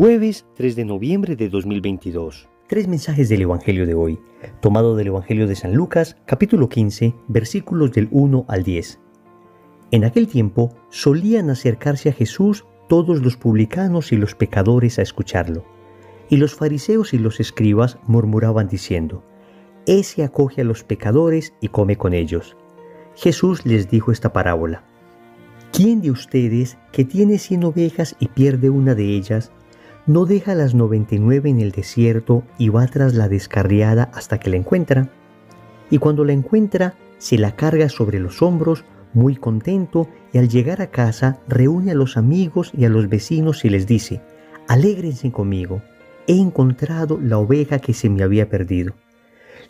Jueves 3 de noviembre de 2022. Tres mensajes del Evangelio de hoy, tomado del Evangelio de San Lucas, capítulo 15, versículos del 1 al 10. En aquel tiempo solían acercarse a Jesús todos los publicanos y los pecadores a escucharlo. Y los fariseos y los escribas murmuraban diciendo: «Ese acoge a los pecadores y come con ellos». Jesús les dijo esta parábola: «¿Quién de ustedes que tiene 100 ovejas y pierde una de ellas, no deja las 99 en el desierto y va tras la descarriada hasta que la encuentra? Y cuando la encuentra, se la carga sobre los hombros, muy contento, y al llegar a casa reúne a los amigos y a los vecinos y les dice: «Alégrense conmigo, he encontrado la oveja que se me había perdido».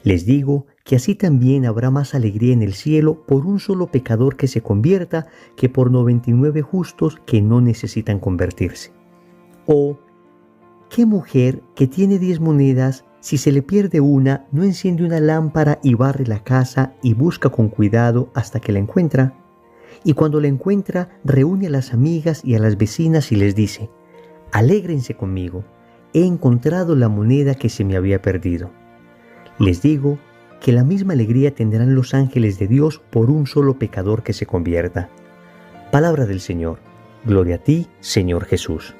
Les digo que así también habrá más alegría en el cielo por un solo pecador que se convierta que por 99 justos que no necesitan convertirse. O, ¿qué mujer que tiene 10 monedas, si se le pierde una, no enciende una lámpara y barre la casa y busca con cuidado hasta que la encuentra? Y cuando la encuentra, reúne a las amigas y a las vecinas y les dice: «Alégrense conmigo, he encontrado la moneda que se me había perdido». Les digo que la misma alegría tendrán los ángeles de Dios por un solo pecador que se convierta. Palabra del Señor. Gloria a ti, Señor Jesús.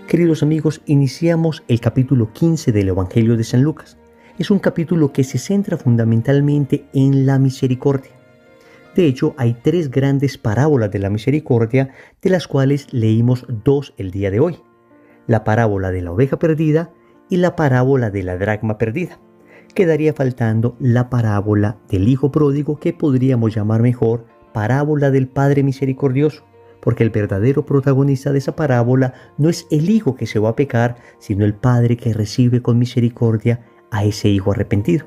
Queridos amigos, iniciamos el capítulo 15 del Evangelio de San Lucas. Es un capítulo que se centra fundamentalmente en la misericordia. De hecho, hay 3 grandes parábolas de la misericordia, de las cuales leímos 2 el día de hoy: la parábola de la oveja perdida y la parábola de la dracma perdida. Quedaría faltando la parábola del hijo pródigo, que podríamos llamar mejor parábola del Padre misericordioso, porque el verdadero protagonista de esa parábola no es el hijo que se va a pecar, sino el padre que recibe con misericordia a ese hijo arrepentido.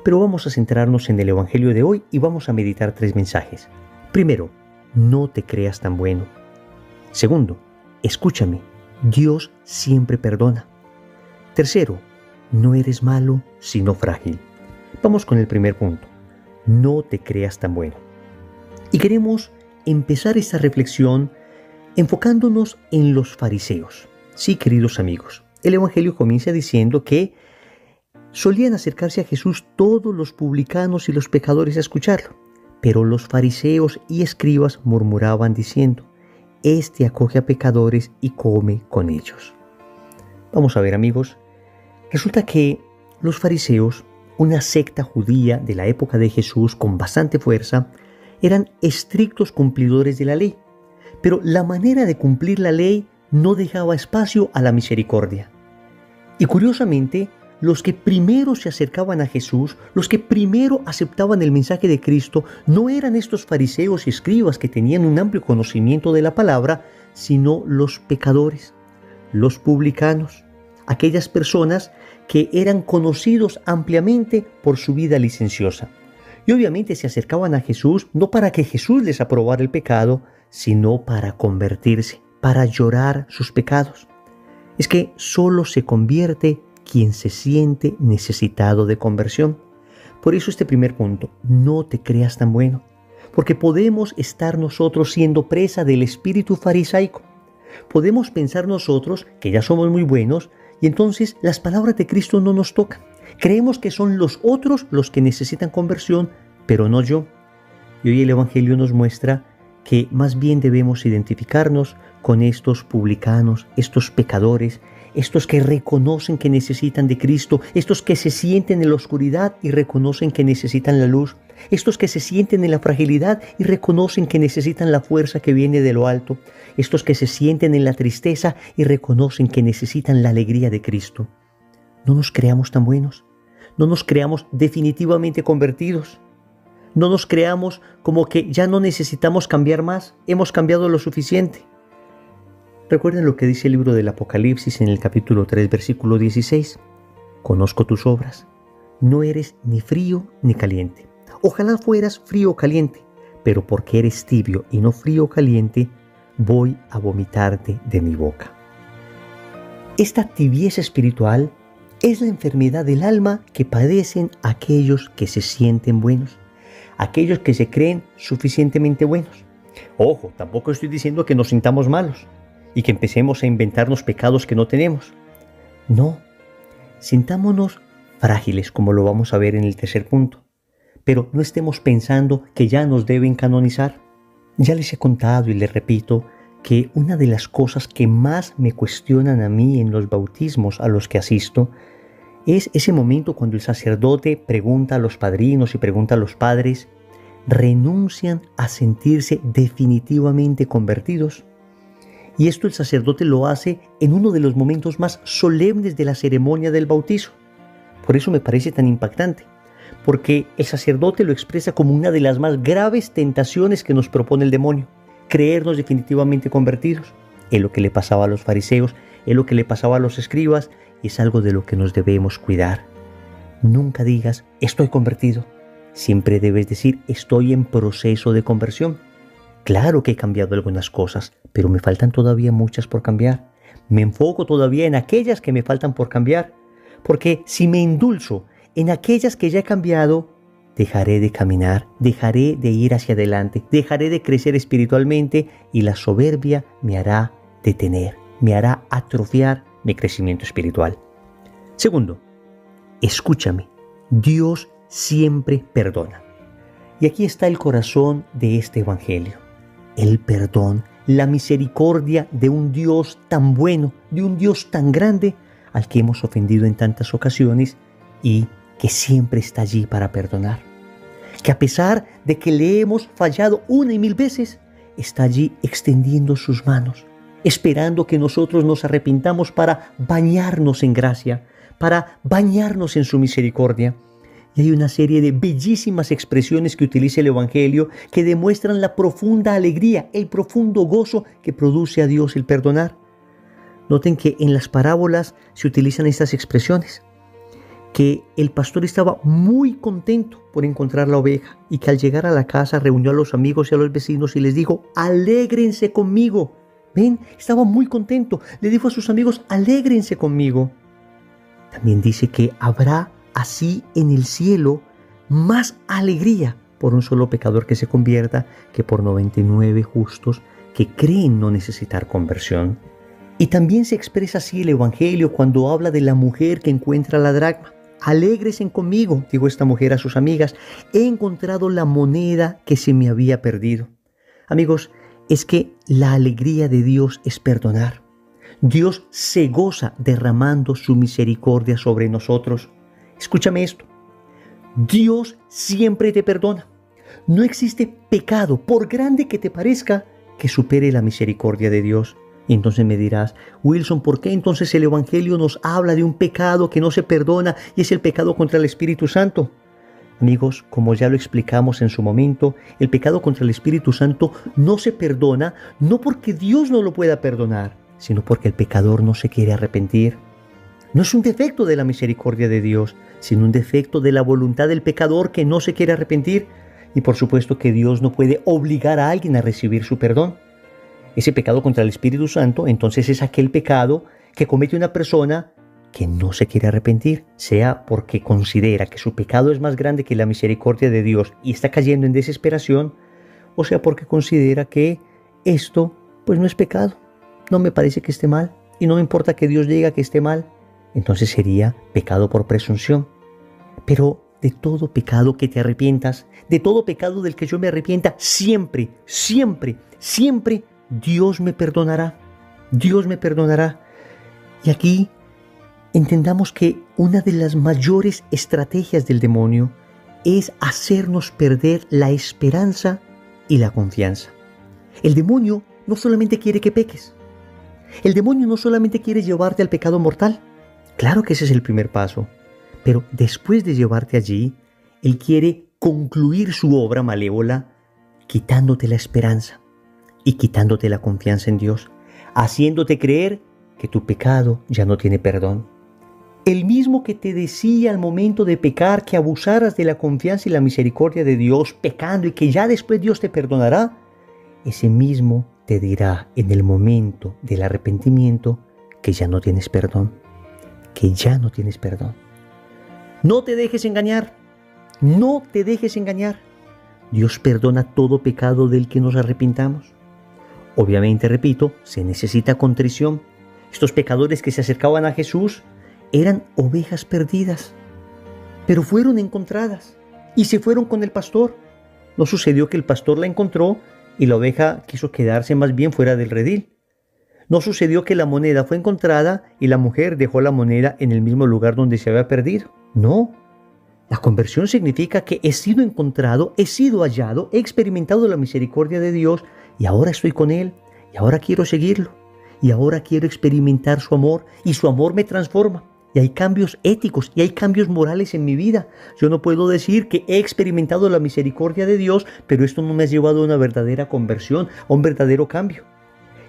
Pero vamos a centrarnos en el Evangelio de hoy y vamos a meditar 3 mensajes. Primero, no te creas tan bueno. Segundo, escúchame, Dios siempre perdona. Tercero, no eres malo, sino frágil. Vamos con el primer punto: no te creas tan bueno. Y queremos empezar esta reflexión enfocándonos en los fariseos. Sí, queridos amigos, el Evangelio comienza diciendo que solían acercarse a Jesús todos los publicanos y los pecadores a escucharlo, pero los fariseos y escribas murmuraban diciendo: «Este acoge a pecadores y come con ellos». Vamos a ver, amigos, resulta que los fariseos, una secta judía de la época de Jesús con bastante fuerza, eran estrictos cumplidores de la ley, pero la manera de cumplir la ley no dejaba espacio a la misericordia. Y curiosamente, los que primero se acercaban a Jesús, los que primero aceptaban el mensaje de Cristo, no eran estos fariseos y escribas que tenían un amplio conocimiento de la palabra, sino los pecadores, los publicanos, aquellas personas que eran conocidos ampliamente por su vida licenciosa. Y obviamente se acercaban a Jesús no para que Jesús les aprobara el pecado, sino para convertirse, para llorar sus pecados. Es que solo se convierte quien se siente necesitado de conversión. Por eso este primer punto: no te creas tan bueno, porque podemos estar nosotros siendo presa del espíritu farisaico. Podemos pensar nosotros que ya somos muy buenos y entonces las palabras de Cristo no nos tocan. Creemos que son los otros los que necesitan conversión, pero no yo. Y hoy el Evangelio nos muestra que más bien debemos identificarnos con estos publicanos, estos pecadores, estos que reconocen que necesitan de Cristo, estos que se sienten en la oscuridad y reconocen que necesitan la luz, estos que se sienten en la fragilidad y reconocen que necesitan la fuerza que viene de lo alto, estos que se sienten en la tristeza y reconocen que necesitan la alegría de Cristo. No nos creamos tan buenos, no nos creamos definitivamente convertidos, no nos creamos como que ya no necesitamos cambiar más, hemos cambiado lo suficiente. Recuerden lo que dice el libro del Apocalipsis en el capítulo 3, versículo 16. «Conozco tus obras, no eres ni frío ni caliente. Ojalá fueras frío o caliente, pero porque eres tibio y no frío o caliente, voy a vomitarte de mi boca». Esta tibieza espiritual es la enfermedad del alma que padecen aquellos que se sienten buenos, aquellos que se creen suficientemente buenos. Ojo, tampoco estoy diciendo que nos sintamos malos. y que empecemos a inventarnos pecados que no tenemos. No, sintámonos frágiles, como lo vamos a ver en el tercer punto, pero no estemos pensando que ya nos deben canonizar. Ya les he contado y les repito que una de las cosas que más me cuestionan a mí en los bautismos a los que asisto es ese momento cuando el sacerdote pregunta a los padrinos y pregunta a los padres, ¿renuncian a sentirse definitivamente convertidos? Y esto el sacerdote lo hace en uno de los momentos más solemnes de la ceremonia del bautizo. Por eso me parece tan impactante, porque el sacerdote lo expresa como una de las más graves tentaciones que nos propone el demonio, creernos definitivamente convertidos. Es lo que le pasaba a los fariseos, es lo que le pasaba a los escribas, y es algo de lo que nos debemos cuidar. Nunca digas, estoy convertido. Siempre debes decir, estoy en proceso de conversión. Claro que he cambiado algunas cosas, pero me faltan todavía muchas por cambiar. Me enfoco todavía en aquellas que me faltan por cambiar, porque si me endulzo en aquellas que ya he cambiado, dejaré de caminar, dejaré de ir hacia adelante, dejaré de crecer espiritualmente y la soberbia me hará detener, me hará atrofiar mi crecimiento espiritual. Segundo, escúchame, Dios siempre perdona. Y aquí está el corazón de este evangelio. El perdón, la misericordia de un Dios tan bueno, de un Dios tan grande, al que hemos ofendido en tantas ocasiones y que siempre está allí para perdonar. Que a pesar de que le hemos fallado una y mil veces, está allí extendiendo sus manos, esperando que nosotros nos arrepintamos para bañarnos en gracia, para bañarnos en su misericordia. Y hay una serie de bellísimas expresiones que utiliza el Evangelio que demuestran la profunda alegría, el profundo gozo que produce a Dios el perdonar. Noten que en las parábolas se utilizan estas expresiones, que el pastor estaba muy contento por encontrar la oveja y que al llegar a la casa reunió a los amigos y a los vecinos y les dijo, alégrense conmigo. ¿Ven? Estaba muy contento. Le dijo a sus amigos, alégrense conmigo. También dice que habrá así en el cielo más alegría por un solo pecador que se convierta que por 99 justos que creen no necesitar conversión. Y también se expresa así el Evangelio cuando habla de la mujer que encuentra la dracma. Alégresen conmigo, dijo esta mujer a sus amigas, he encontrado la moneda que se me había perdido. Amigos, es que la alegría de Dios es perdonar. Dios se goza derramando su misericordia sobre nosotros. Escúchame esto, Dios siempre te perdona. No existe pecado, por grande que te parezca, que supere la misericordia de Dios. Y entonces me dirás, Wilson, ¿por qué entonces el Evangelio nos habla de un pecado que no se perdona y es el pecado contra el Espíritu Santo? Amigos, como ya lo explicamos en su momento, el pecado contra el Espíritu Santo no se perdona, no porque Dios no lo pueda perdonar, sino porque el pecador no se quiere arrepentir. No es un defecto de la misericordia de Dios, sino un defecto de la voluntad del pecador que no se quiere arrepentir. Y por supuesto que Dios no puede obligar a alguien a recibir su perdón. Ese pecado contra el Espíritu Santo, entonces es aquel pecado que comete una persona que no se quiere arrepentir, sea porque considera que su pecado es más grande que la misericordia de Dios y está cayendo en desesperación, o sea porque considera que esto pues no es pecado, no me parece que esté mal y no me importa que Dios diga que esté mal, entonces sería pecado por presunción. Pero de todo pecado que te arrepientas, de todo pecado del que yo me arrepienta, siempre, siempre, siempre Dios me perdonará. Dios me perdonará. Y aquí entendamos que una de las mayores estrategias del demonio es hacernos perder la esperanza y la confianza. El demonio no solamente quiere que peques. El demonio no solamente quiere llevarte al pecado mortal. Claro que ese es el primer paso. Pero después de llevarte allí, él quiere concluir su obra malévola quitándote la esperanza y quitándote la confianza en Dios, haciéndote creer que tu pecado ya no tiene perdón. El mismo que te decía al momento de pecar que abusaras de la confianza y la misericordia de Dios pecando y que ya después Dios te perdonará, ese mismo te dirá en el momento del arrepentimiento que ya no tienes perdón, que ya no tienes perdón. No te dejes engañar, no te dejes engañar. Dios perdona todo pecado del que nos arrepintamos. Obviamente, repito, se necesita contrición. Estos pecadores que se acercaban a Jesús eran ovejas perdidas, pero fueron encontradas y se fueron con el pastor. No sucedió que el pastor la encontró y la oveja quiso quedarse más bien fuera del redil. No sucedió que la moneda fue encontrada y la mujer dejó la moneda en el mismo lugar donde se había perdido. No. La conversión significa que he sido encontrado, he sido hallado, he experimentado la misericordia de Dios y ahora estoy con Él y ahora quiero seguirlo y ahora quiero experimentar su amor y su amor me transforma. Y hay cambios éticos y hay cambios morales en mi vida. Yo no puedo decir que he experimentado la misericordia de Dios, pero esto no me ha llevado a una verdadera conversión, a un verdadero cambio.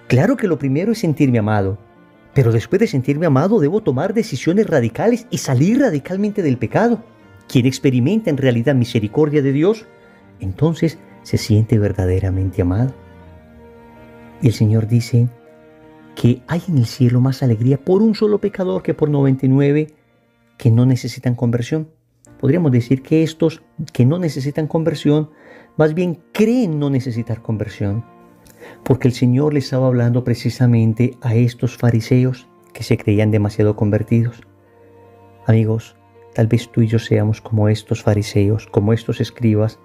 Claro que lo primero es sentirme amado, pero después de sentirme amado debo tomar decisiones radicales y salir radicalmente del pecado. Quien experimenta en realidad misericordia de Dios, entonces se siente verdaderamente amado. Y el Señor dice que hay en el cielo más alegría por un solo pecador que por 99 que no necesitan conversión. Podríamos decir que estos que no necesitan conversión, más bien creen no necesitar conversión, porque el Señor le estaba hablando precisamente a estos fariseos que se creían demasiado convertidos. Amigos, tal vez tú y yo seamos como estos fariseos, como estos escribas,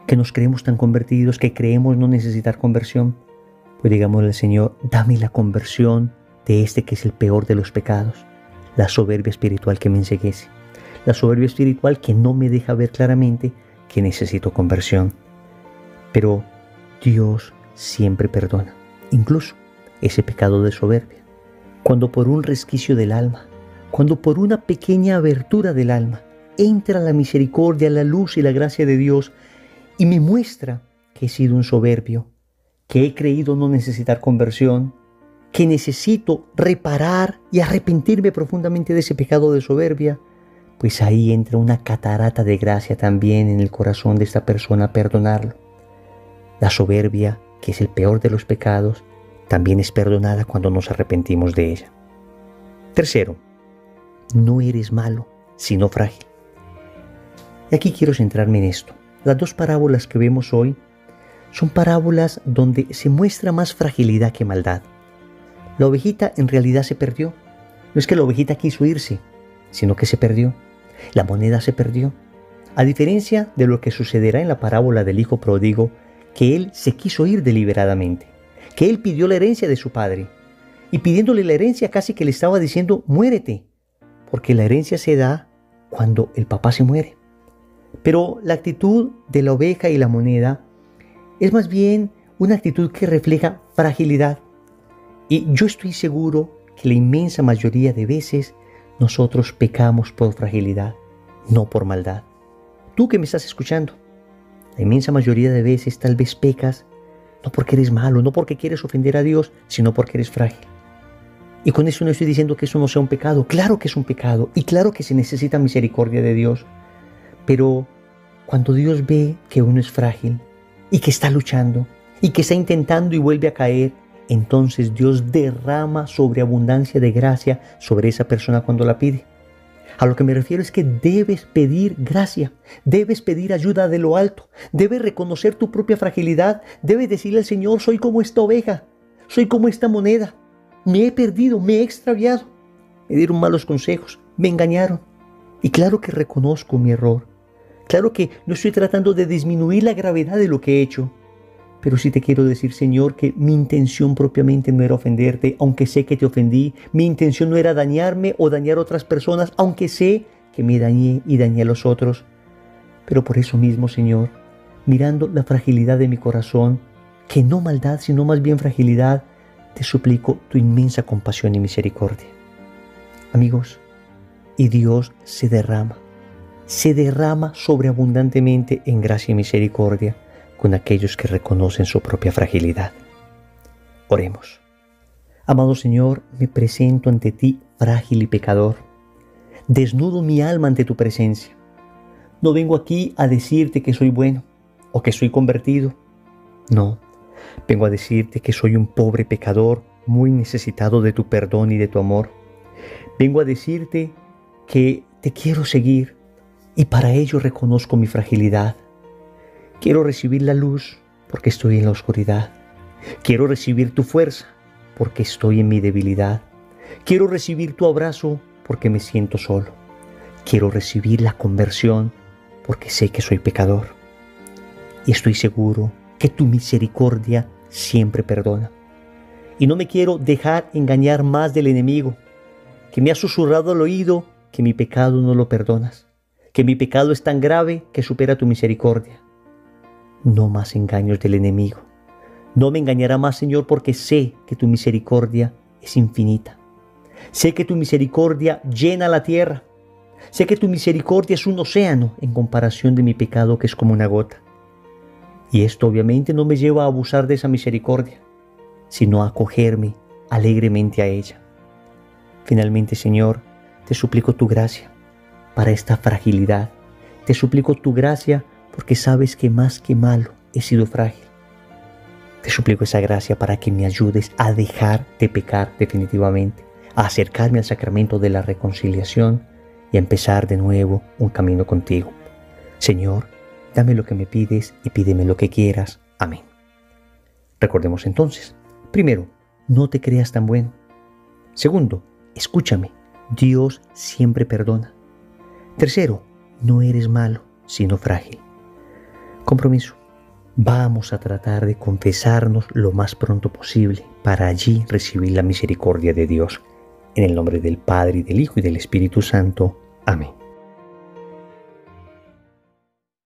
que nos creemos tan convertidos, que creemos no necesitar conversión. Pues digámosle al Señor, dame la conversión de este que es el peor de los pecados, la soberbia espiritual que me enceguece, la soberbia espiritual que no me deja ver claramente que necesito conversión. Pero Dios siempre perdona, incluso ese pecado de soberbia. Cuando por un resquicio del alma, cuando por una pequeña abertura del alma, entra la misericordia, la luz y la gracia de Dios y me muestra que he sido un soberbio, que he creído no necesitar conversión, que necesito reparar y arrepentirme profundamente de ese pecado de soberbia, pues ahí entra una catarata de gracia también en el corazón de esta persona a perdonarlo. La soberbia, que es el peor de los pecados, también es perdonada cuando nos arrepentimos de ella. Tercero, no eres malo, sino frágil. Y aquí quiero centrarme en esto. Las dos parábolas que vemos hoy son parábolas donde se muestra más fragilidad que maldad. La ovejita en realidad se perdió. No es que la ovejita quiso irse, sino que se perdió. La moneda se perdió. A diferencia de lo que sucederá en la parábola del hijo pródigo, que él se quiso ir deliberadamente, que él pidió la herencia de su padre, y pidiéndole la herencia casi que le estaba diciendo, muérete, porque la herencia se da cuando el papá se muere. Pero la actitud de la oveja y la moneda es más bien una actitud que refleja fragilidad. Y yo estoy seguro que la inmensa mayoría de veces nosotros pecamos por fragilidad, no por maldad. Tú que me estás escuchando, la inmensa mayoría de veces tal vez pecas no porque eres malo, no porque quieres ofender a Dios, sino porque eres frágil. Y con eso no estoy diciendo que eso no sea un pecado. Claro que es un pecado y claro que se necesita misericordia de Dios. Pero cuando Dios ve que uno es frágil y que está luchando y que está intentando y vuelve a caer, entonces Dios derrama sobreabundancia de gracia sobre esa persona cuando la pide. A lo que me refiero es que debes pedir gracia, debes pedir ayuda de lo alto, debes reconocer tu propia fragilidad, debes decirle al Señor, soy como esta oveja, soy como esta moneda, me he perdido, me he extraviado, me dieron malos consejos, me engañaron. Y claro que reconozco mi error, claro que no estoy tratando de disminuir la gravedad de lo que he hecho, pero sí te quiero decir, Señor, que mi intención propiamente no era ofenderte, aunque sé que te ofendí. Mi intención no era dañarme o dañar a otras personas, aunque sé que me dañé y dañé a los otros. Pero por eso mismo, Señor, mirando la fragilidad de mi corazón, que no maldad, sino más bien fragilidad, te suplico tu inmensa compasión y misericordia. Amigos, y Dios se derrama sobreabundantemente en gracia y misericordia con aquellos que reconocen su propia fragilidad. Oremos. Amado Señor, me presento ante ti frágil y pecador. Desnudo mi alma ante tu presencia. No vengo aquí a decirte que soy bueno o que soy convertido. No, vengo a decirte que soy un pobre pecador muy necesitado de tu perdón y de tu amor. Vengo a decirte que te quiero seguir y para ello reconozco mi fragilidad. Quiero recibir la luz porque estoy en la oscuridad. Quiero recibir tu fuerza porque estoy en mi debilidad. Quiero recibir tu abrazo porque me siento solo. Quiero recibir la conversión porque sé que soy pecador. Y estoy seguro que tu misericordia siempre perdona. Y no me quiero dejar engañar más del enemigo, que me ha susurrado al oído que mi pecado no lo perdonas, que mi pecado es tan grave que supera tu misericordia. No más engaños del enemigo. No me engañará más, Señor, porque sé que tu misericordia es infinita. Sé que tu misericordia llena la tierra. Sé que tu misericordia es un océano en comparación de mi pecado, que es como una gota. Y esto obviamente no me lleva a abusar de esa misericordia, sino a acogerme alegremente a ella. Finalmente, Señor, te suplico tu gracia para esta fragilidad. Te suplico tu gracia porque sabes que más que malo he sido frágil. Te suplico esa gracia para que me ayudes a dejar de pecar definitivamente, a acercarme al sacramento de la reconciliación y a empezar de nuevo un camino contigo. Señor, dame lo que me pides y pídeme lo que quieras. Amén. Recordemos entonces, primero, no te creas tan bueno. Segundo, escúchame, Dios siempre perdona. Tercero, no eres malo, sino frágil. Compromiso. Vamos a tratar de confesarnos lo más pronto posible para allí recibir la misericordia de Dios. En el nombre del Padre, y del Hijo, y del Espíritu Santo. Amén.